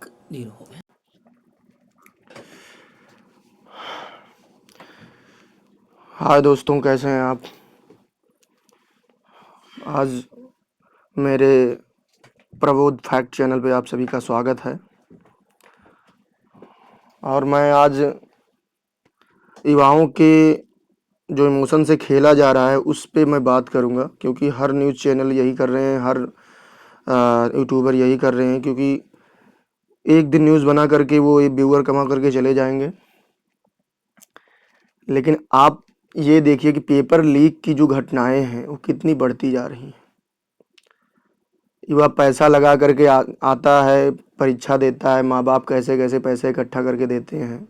0 हो गया। हाय दोस्तों, कैसे हैं आप। आज मेरे प्रबोध फैक्ट चैनल पे आप सभी का स्वागत है। और मैं आज युवाओं के जो इमोशन से खेला जा रहा है उस पे मैं बात करूंगा, क्योंकि हर न्यूज़ चैनल यही कर रहे हैं, हर यूट्यूबर यही कर रहे हैं, क्योंकि एक दिन न्यूज़ बना करके वो एक व्यूअर कमा करके चले जाएंगे। लेकिन आप ये देखिए कि पेपर लीक की जो घटनाएं हैं वो कितनी बढ़ती जा रही हैं। युवा पैसा लगा करके आता है, परीक्षा देता है, माँ बाप कैसे कैसे पैसे इकट्ठा करके देते हैं,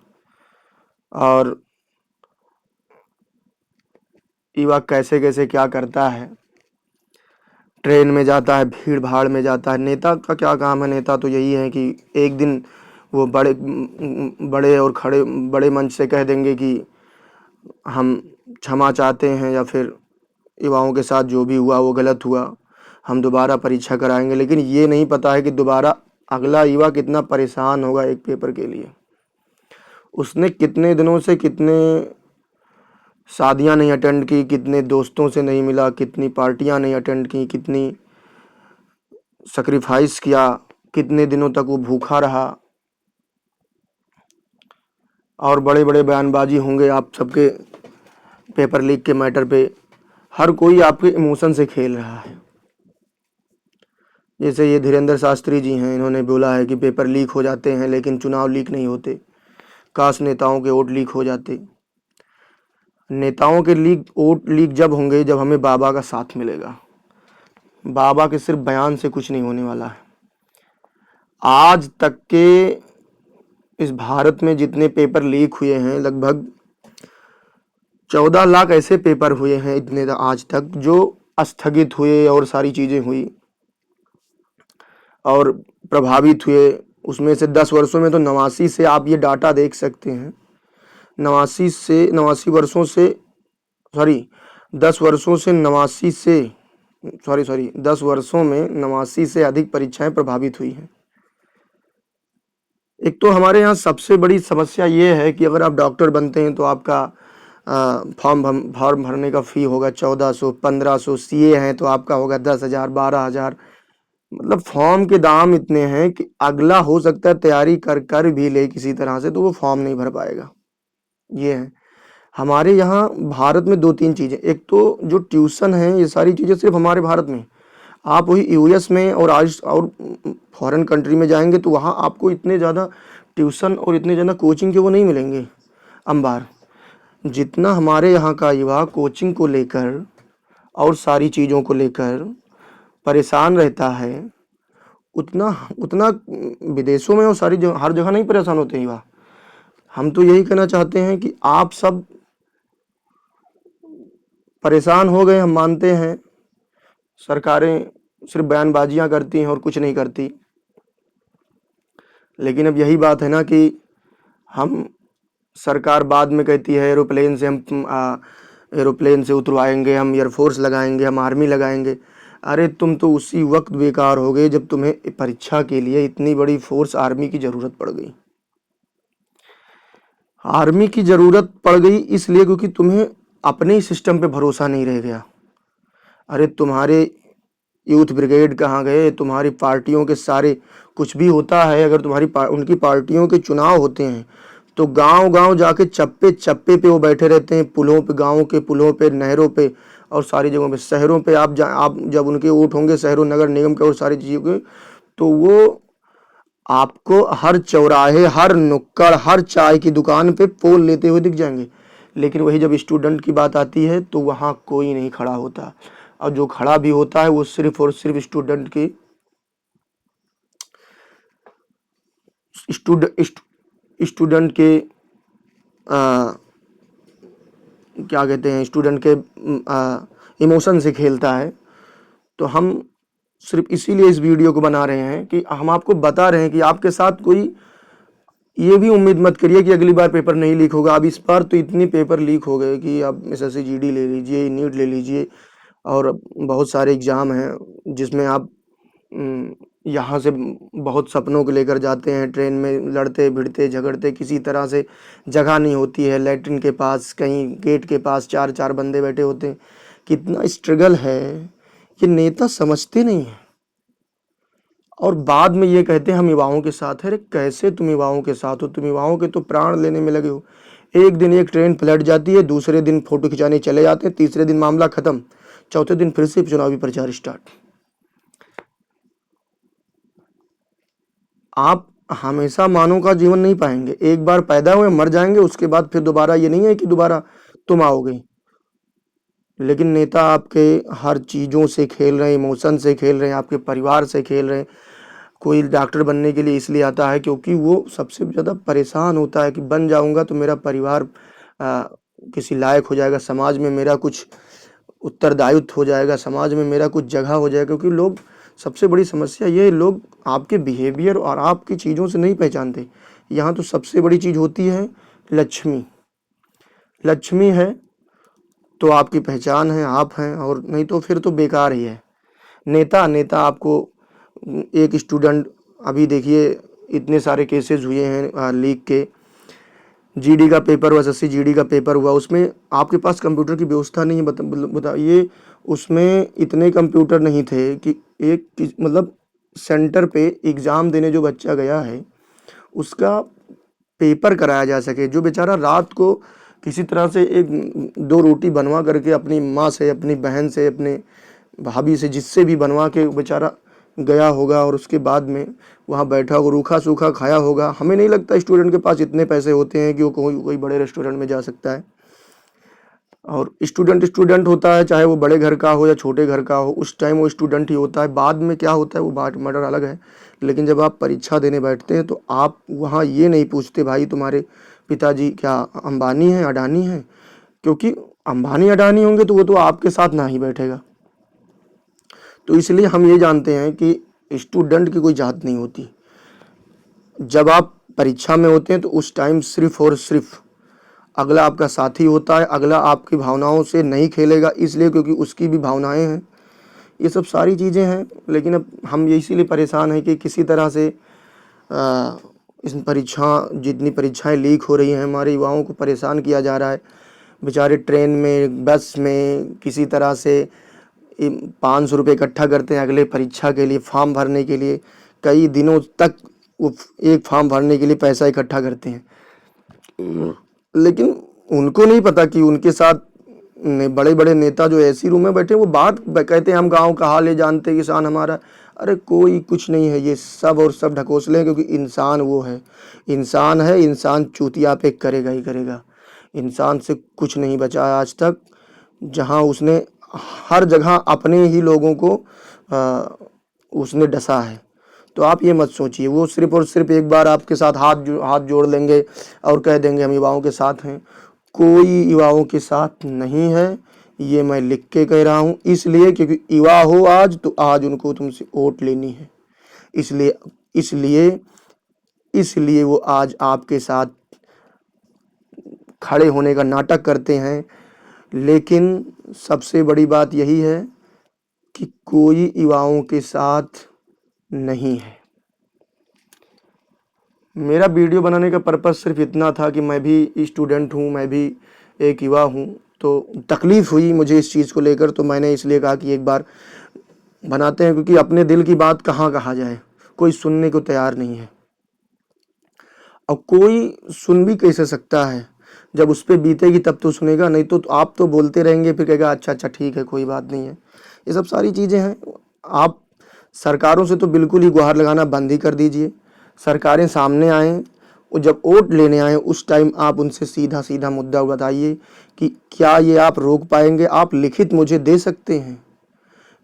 और युवा कैसे कैसे क्या करता है। ट्रेन में जाता है, भीड़ भाड़ में जाता है। नेता का क्या काम है? नेता तो यही है कि एक दिन वो बड़े बड़े और खड़े बड़े मंच से कह देंगे कि हम क्षमा चाहते हैं, या फिर युवाओं के साथ जो भी हुआ वो गलत हुआ, हम दोबारा परीक्षा कराएंगे। लेकिन ये नहीं पता है कि दोबारा अगला युवा कितना परेशान होगा एक पेपर के लिए। उसने कितने दिनों से कितने शादियां नहीं अटेंड की, कितने दोस्तों से नहीं मिला, कितनी पार्टियां नहीं अटेंड की, कितनी सैक्रिफाइस किया, कितने दिनों तक वो भूखा रहा। और बड़े बड़े बयानबाजी होंगे आप सबके पेपर लीक के मैटर पे। हर कोई आपके इमोशन से खेल रहा है। जैसे ये धीरेन्द्र शास्त्री जी हैं, इन्होंने बोला है कि पेपर लीक हो जाते हैं लेकिन चुनाव लीक नहीं होते। काश नेताओं के वोट लीक हो जाते। नेताओं के वोट लीक जब होंगे जब हमें बाबा का साथ मिलेगा। बाबा के सिर्फ बयान से कुछ नहीं होने वाला है। आज तक के इस भारत में जितने पेपर लीक हुए हैं, लगभग 14 लाख ऐसे पेपर हुए हैं इतने आज तक जो स्थगित हुए और सारी चीज़ें हुई और प्रभावित हुए। उसमें से 10 वर्षों में तो 89 से आप ये डाटा देख सकते हैं। 89 वर्षों से, सॉरी 10 वर्षों से 89 से, सॉरी 10 वर्षों में 89 से अधिक परीक्षाएं प्रभावित हुई हैं। एक तो हमारे यहाँ सबसे बड़ी समस्या ये है कि अगर आप डॉक्टर बनते हैं तो आपका फॉर्म भरने का फ़ी होगा 1400 1500। सीए हैं तो आपका होगा 10,000 12,000। मतलब फॉर्म के दाम इतने हैं कि अगला हो सकता है तैयारी कर भी ले किसी तरह से, तो वो फॉर्म नहीं भर पाएगा। ये है हमारे यहाँ भारत में दो तीन चीज़ें। एक तो जो ट्यूशन है, ये सारी चीज़ें सिर्फ हमारे भारत में। आप वही यूएस में और फॉरेन कंट्री में जाएंगे तो वहाँ आपको इतने ज़्यादा ट्यूशन और इतने ज़्यादा कोचिंग के वो नहीं मिलेंगे अंबार, जितना हमारे यहाँ का युवा कोचिंग को लेकर और सारी चीज़ों को लेकर परेशान रहता है। उतना उतना विदेशों में और हर जगह नहीं परेशान होते युवा। हम तो यही कहना चाहते हैं कि आप सब परेशान हो गए, हम मानते हैं। सरकारें सिर्फ बयानबाजियां करती हैं और कुछ नहीं करती। लेकिन अब यही बात है ना कि हम सरकार बाद में कहती है एरोप्लेन से उतरवाएंगे, हम एयरफोर्स लगाएंगे, हम आर्मी लगाएंगे। अरे तुम तो उसी वक्त बेकार हो गए जब तुम्हें परीक्षा के लिए इतनी बड़ी फोर्स आर्मी की ज़रूरत पड़ गई। आर्मी की ज़रूरत पड़ गई इसलिए क्योंकि तुम्हें अपने ही सिस्टम पे भरोसा नहीं रह गया। अरे तुम्हारे यूथ ब्रिगेड कहाँ गए? तुम्हारी पार्टियों के सारे कुछ भी होता है, अगर उनकी पार्टियों के चुनाव होते हैं तो गांव-गांव जाके चप्पे चप्पे पे वो बैठे रहते हैं, पुलों पे, गाँव के पुलों पे, नहरों पे और सारी जगहों पे। शहरों पे आप जब उनके वोट होंगे शहरों नगर निगम के और सारी चीज़ों के, तो वो आपको हर चौराहे, हर नुक्कड़, हर चाय की दुकान पे पोल लेते हुए दिख जाएंगे। लेकिन वही जब स्टूडेंट की बात आती है तो वहाँ कोई नहीं खड़ा होता, और जो खड़ा भी होता है वो सिर्फ और सिर्फ स्टूडेंट के क्या कहते हैं, स्टूडेंट के इमोशन से खेलता है। तो हम सिर्फ इसीलिए इस वीडियो को बना रहे हैं कि हम आपको बता रहे हैं कि आपके साथ कोई ये भी उम्मीद मत करिए कि अगली बार पेपर नहीं लीक होगा। अब इस बार तो इतने पेपर लीक हो गए कि आप एसएससी जीडी ले लीजिए, नीट ले लीजिए, और बहुत सारे एग्ज़ाम हैं जिसमें आप यहाँ से बहुत सपनों को लेकर जाते हैं, ट्रेन में लड़ते भिड़ते झगड़ते, किसी तरह से जगह नहीं होती है, लैट्रिन के पास कहीं गेट के पास चार चार बंदे बैठे होते हैं। कितना स्ट्रगल है, ये नेता समझते नहीं है। और बाद में ये कहते हैं हम युवाओं के साथ है। अरे कैसे तुम युवाओं के साथ हो? तुम युवाओं के तो प्राण लेने में लगे हो। एक दिन एक ट्रेन पलट जाती है, दूसरे दिन फोटो खिंचाने चले जाते हैं, तीसरे दिन मामला खत्म, चौथे दिन फिर से चुनावी प्रचार स्टार्ट। आप हमेशा मानव का जीवन नहीं पाएंगे, एक बार पैदा हुए मर जाएंगे, उसके बाद फिर दोबारा ये नहीं है कि दोबारा तुम आओगे। लेकिन नेता आपके हर चीज़ों से खेल रहे हैं, इमोशन से खेल रहे हैं, आपके परिवार से खेल रहे हैं। कोई डॉक्टर बनने के लिए इसलिए आता है क्योंकि वो सबसे ज़्यादा परेशान होता है कि बन जाऊंगा तो मेरा परिवार किसी लायक हो जाएगा, समाज में मेरा कुछ उत्तरदायित्व हो जाएगा, समाज में मेरा कुछ जगह हो जाएगा। क्योंकि लोग, सबसे बड़ी समस्या ये, लोग आपके बिहेवियर और आपकी चीज़ों से नहीं पहचानते। यहाँ तो सबसे बड़ी चीज़ होती है लक्ष्मी। लक्ष्मी है तो आपकी पहचान है, आप हैं, और नहीं तो फिर तो बेकार ही है। नेता नेता आपको, एक स्टूडेंट, अभी देखिए इतने सारे केसेस हुए हैं लीक के, जीडी का पेपर हुआ, एसएससी जीडी का पेपर हुआ, उसमें आपके पास कंप्यूटर की व्यवस्था नहीं है। बताइए, उसमें इतने कंप्यूटर नहीं थे कि एक मतलब सेंटर पे एग्ज़ाम देने जो बच्चा गया है उसका पेपर कराया जा सके। जो बेचारा रात को किसी तरह से एक दो रोटी बनवा करके अपनी माँ से, अपनी बहन से, अपने भाभी से, जिससे भी बनवा के बेचारा गया होगा, और उसके बाद में वहाँ बैठा होगा, रूखा सूखा खाया होगा। हमें नहीं लगता स्टूडेंट के पास इतने पैसे होते हैं कि वो कोई बड़े रेस्टोरेंट में जा सकता है। और स्टूडेंट स्टूडेंट होता है, चाहे वो बड़े घर का हो या छोटे घर का हो, उस टाइम वो स्टूडेंट ही होता है। बाद में क्या होता है वो बात मैटर अलग है। लेकिन जब आप परीक्षा देने बैठते हैं तो आप वहाँ ये नहीं पूछते भाई तुम्हारे पिताजी क्या अंबानी हैं, अडानी हैं, क्योंकि अंबानी अडानी होंगे तो वो तो आपके साथ ना ही बैठेगा। तो इसलिए हम ये जानते हैं कि स्टूडेंट की कोई जात नहीं होती। जब आप परीक्षा में होते हैं तो उस टाइम सिर्फ और सिर्फ अगला आपका साथी होता है, अगला आपकी भावनाओं से नहीं खेलेगा, इसलिए क्योंकि उसकी भी भावनाएं हैं। ये सब सारी चीज़ें हैं। लेकिन अब हम ये इसीलिए परेशान हैं कि किसी तरह से इस जितनी परीक्षाएं लीक हो रही हैं, हमारे युवाओं को परेशान किया जा रहा है। बेचारे ट्रेन में, बस में किसी तरह से 500 रुपये इकट्ठा करते हैं अगले परीक्षा के लिए, फॉर्म भरने के लिए। कई दिनों तक वो एक फॉर्म भरने के लिए पैसा इकट्ठा करते हैं। लेकिन उनको नहीं पता कि उनके साथ बड़े बड़े नेता जो एसी रूम में बैठे, वो बात कहते हैं हम गांव का हाल है जानते, किसान हमारा। अरे कोई कुछ नहीं है, ये सब और सब ढकोसले हैं। क्योंकि इंसान वो है, इंसान है, इंसान चूतिया पे करेगा ही करेगा। इंसान से कुछ नहीं बचा है आज तक। जहां उसने हर जगह अपने ही लोगों को उसने डसा है। तो आप ये मत सोचिए, वो सिर्फ और सिर्फ एक बार आपके साथ हाथ जोड़ लेंगे और कह देंगे हम युवाओं के साथ हैं। कोई युवाओं के साथ नहीं है, ये मैं लिख के कह रहा हूँ। इसलिए क्योंकि युवा हो आज, तो आज उनको तुमसे वोट लेनी है। इसलिए इसलिए इसलिए वो आज आपके साथ खड़े होने का नाटक करते हैं। लेकिन सबसे बड़ी बात यही है कि कोई युवाओं के साथ नहीं है। मेरा वीडियो बनाने का पर्पज़ सिर्फ इतना था कि मैं भी स्टूडेंट हूँ, मैं भी एक युवा हूँ, तो तकलीफ़ हुई मुझे इस चीज़ को लेकर। तो मैंने इसलिए कहा कि एक बार बनाते हैं, क्योंकि अपने दिल की बात कहाँ कहा जाए, कोई सुनने को तैयार नहीं है। अब कोई सुन भी कैसे सकता है, जब उस पर बीतेगी तब तो सुनेगा, नहीं तो आप तो बोलते रहेंगे, फिर कहेगा अच्छा अच्छा ठीक है कोई बात नहीं है। ये सब सारी चीज़ें हैं। आप सरकारों से तो बिल्कुल ही गुहार लगाना बंद ही कर दीजिए। सरकारें सामने आएँ, वो जब वोट लेने आएँ उस टाइम आप उनसे सीधा सीधा मुद्दा बताइए कि क्या ये आप रोक पाएंगे। आप लिखित मुझे दे सकते हैं।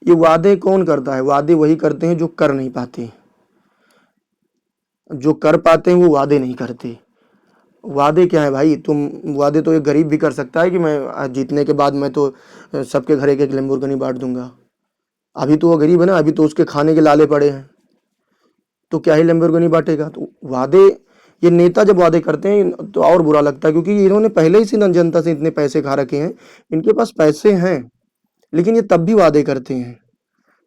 ये वादे कौन करता है? वादे वही करते हैं जो कर नहीं पाते। जो कर पाते हैं वो वादे नहीं करते। वादे क्या है भाई? तुम वादे तो एक गरीब भी कर सकता है कि मैं जीतने के बाद मैं तो सबके घर एक एक लैम्बोर्गिनी बांट दूंगा। अभी तो वो गरीब है ना, अभी तो उसके खाने के लाले पड़े हैं, तो क्या ही लैम्बोर्गिनी बांटेगा? तो वादे, ये नेता जब वादे करते हैं तो और बुरा लगता है, क्योंकि इन्होंने पहले ही से जनता से इतने पैसे खा रखे हैं, इनके पास पैसे हैं, लेकिन ये तब भी वादे करते हैं।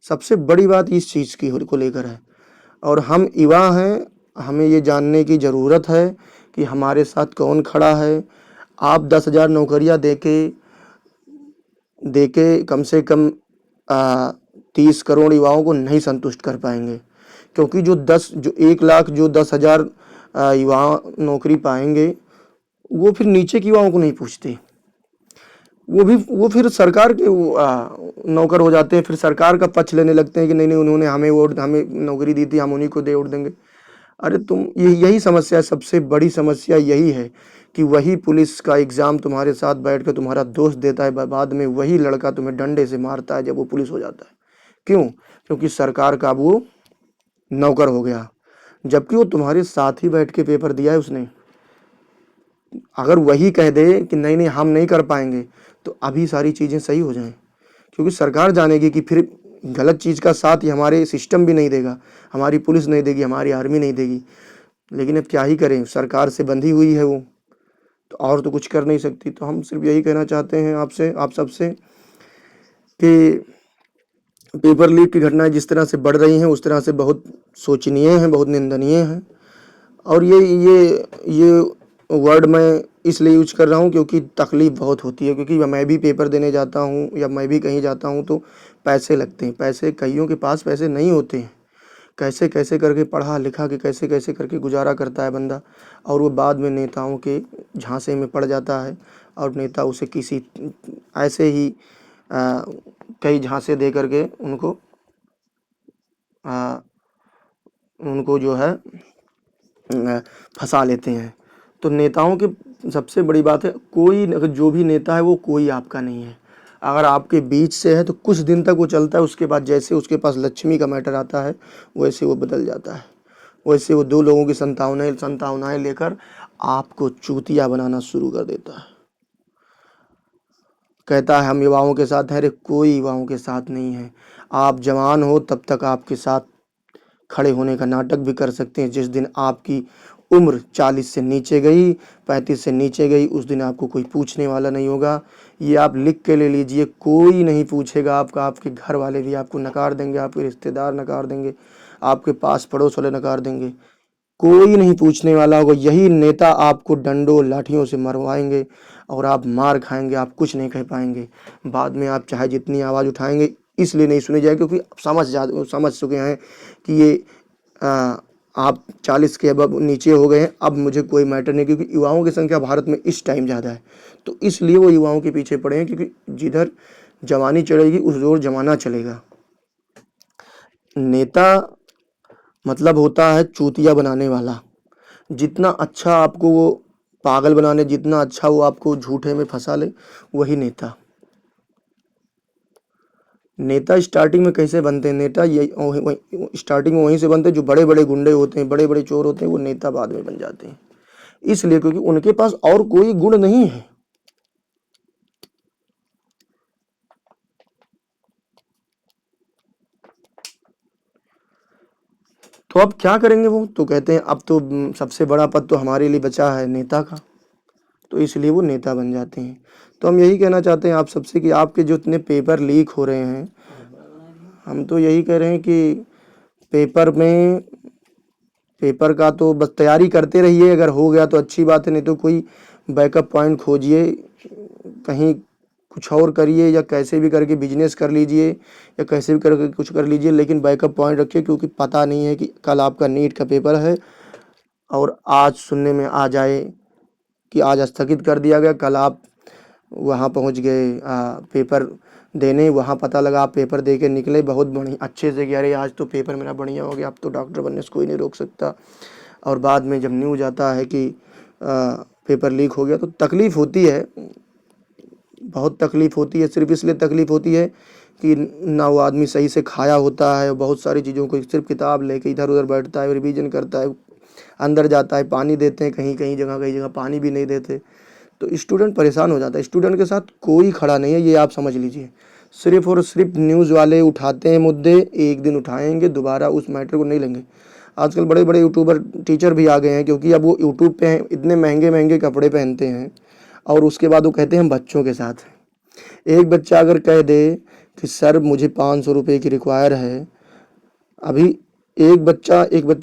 सबसे बड़ी बात इस चीज़ की को लेकर है। और हम युवा हैं, हमें ये जानने की ज़रूरत है कि हमारे साथ कौन खड़ा है। आप 10,000 नौकरियां देके कम से कम 30 करोड़ युवाओं को नहीं संतुष्ट कर पाएंगे, क्योंकि जो 1 लाख जो 10,000 युवा नौकरी पाएंगे, वो फिर नीचे के युवाओं को नहीं पूछते। वो फिर सरकार के नौकर हो जाते हैं, फिर सरकार का पक्ष लेने लगते हैं कि नहीं नहीं उन्होंने हमें नौकरी दी थी, हम उन्हीं को दे वोट देंगे। अरे यही समस्या है, सबसे बड़ी समस्या यही है कि वही पुलिस का एग्जाम तुम्हारे साथ बैठ कर तुम्हारा दोस्त देता है, बाद में वही लड़का तुम्हें डंडे से मारता है जब वो पुलिस हो जाता है। क्यों? क्योंकि सरकार का वो नौकर हो गया, जबकि वो तुम्हारे साथ ही बैठ के पेपर दिया है उसने। अगर वही कह दे कि नहीं नहीं हम नहीं कर पाएंगे, तो अभी सारी चीज़ें सही हो जाएं, क्योंकि सरकार जानेगी कि फिर गलत चीज़ का साथ ही हमारे सिस्टम भी नहीं देगा, हमारी पुलिस नहीं देगी, हमारी आर्मी नहीं देगी। लेकिन अब क्या ही करें, सरकार से बंधी हुई है वो, तो और तो कुछ कर नहीं सकती। तो हम सिर्फ यही कहना चाहते हैं आप सबसे कि पेपर लीक की घटनाएं जिस तरह से बढ़ रही हैं उस तरह से बहुत शोचनीय हैं, बहुत निंदनीय हैं। और ये वर्ड मैं इसलिए यूज कर रहा हूँ क्योंकि तकलीफ़ बहुत होती है, क्योंकि मैं भी पेपर देने जाता हूँ या मैं भी कहीं जाता हूँ तो पैसे लगते हैं। पैसे कईयों के पास पैसे नहीं होते हैं, कैसे कैसे करके पढ़ा लिखा के कैसे कैसे करके गुजारा करता है बंदा, और वो बाद में नेताओं के झांसे में पड़ जाता है, और नेता उसे किसी ऐसे ही कई झांसे दे करके उनको जो है फंसा लेते हैं। तो नेताओं की सबसे बड़ी बात है, कोई जो भी नेता है वो कोई आपका नहीं है। अगर आपके बीच से है तो कुछ दिन तक वो चलता है, उसके बाद जैसे उसके पास लक्ष्मी का मैटर आता है वैसे वो बदल जाता है। वैसे वो 2 लोगों की संतावनाएं लेकर आपको चूतिया बनाना शुरू कर देता है। कहता है हम युवाओं के साथ हैं, अरे कोई युवाओं के साथ नहीं है। आप जवान हो तब तक आपके साथ खड़े होने का नाटक भी कर सकते हैं। जिस दिन आपकी उम्र 40 से नीचे गई, 35 से नीचे गई, उस दिन आपको कोई पूछने वाला नहीं होगा। ये आप लिख के ले लीजिए, कोई नहीं पूछेगा आपका। आपके घर वाले भी आपको नकार देंगे, आपके रिश्तेदार नकार देंगे, आपके पास पड़ोस वाले नकार देंगे, कोई नहीं पूछने वाला होगा। यही नेता आपको डंडों लाठियों से मरवाएंगे और आप मार खाएंगे, आप कुछ नहीं कह पाएंगे। बाद में आप चाहे जितनी आवाज़ उठाएंगे इसलिए नहीं सुनी जाएगी क्योंकि समझ चुके हैं कि ये आप 40 के अब नीचे हो गए हैं, अब मुझे कोई मैटर नहीं, क्योंकि युवाओं की संख्या भारत में इस टाइम ज़्यादा है। तो इसलिए वो युवाओं के पीछे पड़े हैं, क्योंकि जिधर जवानी चढ़ेगी उस जोर जमाना चलेगा। नेता मतलब होता है चूतिया बनाने वाला। जितना अच्छा आपको वो पागल बनाने, जितना अच्छा वो आपको झूठे में फंसा ले, वही नेता। नेता स्टार्टिंग में कैसे बनते हैं? नेता स्टार्टिंग में वहीं से बनते हैं, जो बड़े बड़े गुंडे होते हैं, बड़े बड़े चोर होते हैं, वो नेता बाद में बन जाते हैं। इसलिए क्योंकि उनके पास और कोई गुण नहीं है। तो अब क्या करेंगे वो? तो कहते हैं अब तो सबसे बड़ा पद तो हमारे लिए बचा है नेता का, तो इसलिए वो नेता बन जाते हैं। तो हम यही कहना चाहते हैं आप सबसे कि आपके जो इतने पेपर लीक हो रहे हैं, हम तो यही कह रहे हैं कि पेपर का तो बस तैयारी करते रहिए। अगर हो गया तो अच्छी बात है, नहीं तो कोई बैकअप पॉइंट खोजिए, कहीं कुछ और करिए, या कैसे भी करके बिजनेस कर लीजिए, या कैसे भी करके कुछ कर लीजिए, लेकिन बैकअप पॉइंट रखिए, क्योंकि पता नहीं है कि कल आपका नीट का पेपर है और आज सुनने में आ जाए कि आज स्थगित कर दिया गया, कल आप वहाँ पहुँच गए पेपर देने, वहाँ पता लगा आप पेपर दे के निकले बहुत बढ़िया अच्छे से कि अरे आज तो पेपर मेरा बढ़िया हो गया, अब तो डॉक्टर बनने से कोई नहीं रोक सकता। और बाद में जब न्यूज़ आता है कि पेपर लीक हो गया, तो तकलीफ़ होती है, बहुत तकलीफ़ होती है। सिर्फ इसलिए तकलीफ़ होती है कि ना वो आदमी सही से खाया होता है, बहुत सारी चीज़ों को सिर्फ किताब लेके इधर उधर बैठता है, रिवीजन करता है, अंदर जाता है, पानी देते हैं कहीं कई जगह पानी भी नहीं देते, तो स्टूडेंट परेशान हो जाता है। स्टूडेंट के साथ कोई खड़ा नहीं है, ये आप समझ लीजिए। सिर्फ और सिर्फ न्यूज़ वाले उठाते हैं मुद्दे, एक दिन उठाएंगे, दोबारा उस मैटर को नहीं लेंगे। आजकल बड़े बड़े यूट्यूबर टीचर भी आ गए हैं, क्योंकि अब वो यूट्यूब पे हैं, इतने महंगे महंगे कपड़े पहनते हैं, और उसके बाद वो कहते हैं हम बच्चों के साथ हैं। एक बच्चा अगर कह दे कि सर मुझे 500 रुपये की रिक्वायर है, अभी एक बच्चा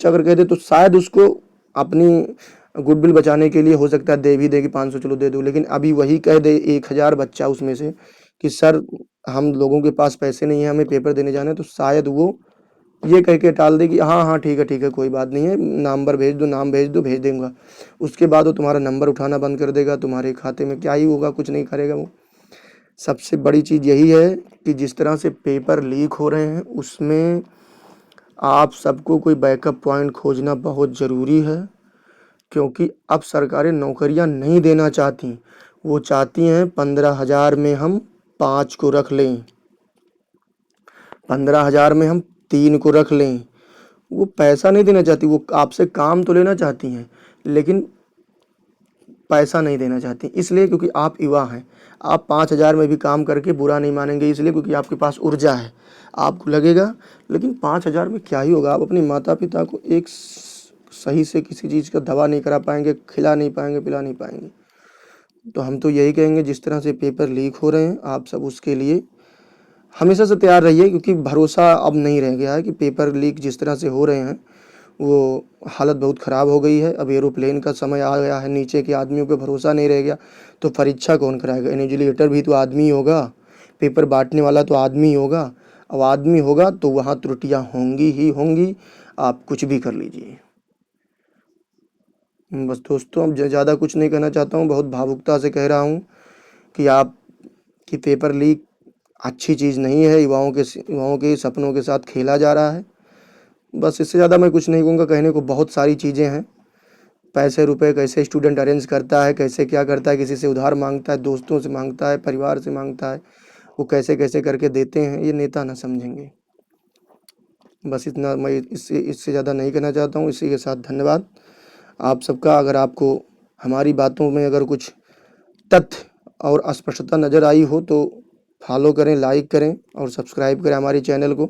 अगर कह दे तो शायद उसको अपनी गुडविल बचाने के लिए हो सकता है दे भी दे कि 500 चलो दे दो, लेकिन अभी वही कह दे 1000 बच्चा उसमें से कि सर हम लोगों के पास पैसे नहीं है, हमें पेपर देने जाना है, तो शायद वो ये कह के टाल दे कि हाँ हाँ ठीक है कोई बात नहीं है, नंबर भेज दो, नाम भेज दो, भेज दूंगा। उसके बाद वो तुम्हारा नंबर उठाना बंद कर देगा, तुम्हारे खाते में क्या ही होगा, कुछ नहीं करेगा वो। सबसे बड़ी चीज़ यही है कि जिस तरह से पेपर लीक हो रहे हैं उसमें आप सबको कोई बैकअप पॉइंट खोजना बहुत ज़रूरी है, क्योंकि अब सरकारें नौकरियां नहीं देना चाहती, वो चाहती हैं 15,000 में हम 5 को रख लें, 15,000 में हम 3 को रख लें। वो पैसा नहीं देना चाहती, वो आपसे काम तो लेना चाहती हैं लेकिन पैसा नहीं देना चाहती, इसलिए क्योंकि आप युवा हैं। आप 5,000 में भी काम करके बुरा नहीं मानेंगे, इसलिए क्योंकि आपके पास ऊर्जा है, आपको लगेगा लेकिन 5,000 में क्या ही होगा। आप अपने माता पिता को एक सही से किसी चीज़ का दवा नहीं करा पाएंगे, खिला नहीं पाएंगे, पिला नहीं पाएंगे। तो हम तो यही कहेंगे, जिस तरह से पेपर लीक हो रहे हैं आप सब उसके लिए हमेशा से तैयार रहिए, क्योंकि भरोसा अब नहीं रह गया है कि पेपर लीक जिस तरह से हो रहे हैं वो हालत बहुत ख़राब हो गई है। अब एरोप्लेन का समय आ गया है, नीचे के आदमियों पे भरोसा नहीं रह गया, तो परीक्षा कौन कराएगा। इन्विजिलेटर भी तो आदमी ही होगा, पेपर बांटने वाला तो आदमी ही होगा। अब आदमी होगा तो वहाँ त्रुटियाँ होंगी ही होंगी, आप कुछ भी कर लीजिए। बस दोस्तों, अब ज़्यादा कुछ नहीं कहना चाहता हूँ, बहुत भावुकता से कह रहा हूँ कि आप कि पेपर लीक अच्छी चीज़ नहीं है, युवाओं के सपनों के साथ खेला जा रहा है। बस इससे ज़्यादा मैं कुछ नहीं कहूँगा, कहने को बहुत सारी चीज़ें हैं। पैसे रुपए कैसे स्टूडेंट अरेंज करता है, कैसे क्या करता है, किसी से उधार मांगता है, दोस्तों से मांगता है, परिवार से मांगता है, वो कैसे कैसे करके देते हैं, ये नेता ना समझेंगे। बस इतना मैं इससे ज़्यादा नहीं कहना चाहता हूँ। इसी के साथ धन्यवाद आप सबका। अगर आपको हमारी बातों में अगर कुछ तथ्य और अस्पष्टता नज़र आई हो तो फॉलो करें, लाइक करें और सब्सक्राइब करें हमारे चैनल को,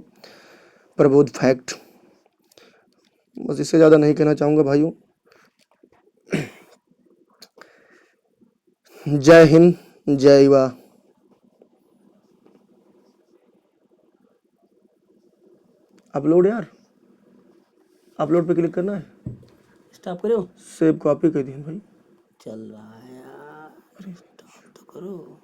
प्रबोध फैक्ट। बस इससे ज़्यादा नहीं कहना चाहूँगा भाइयों। जय हिंद, जय युवा। अपलोड यार, अपलोड पे क्लिक करना है, स्टॉप करो, सेव कॉपी कर दिए भाई। चल रहा है यार, स्टॉप तो करो।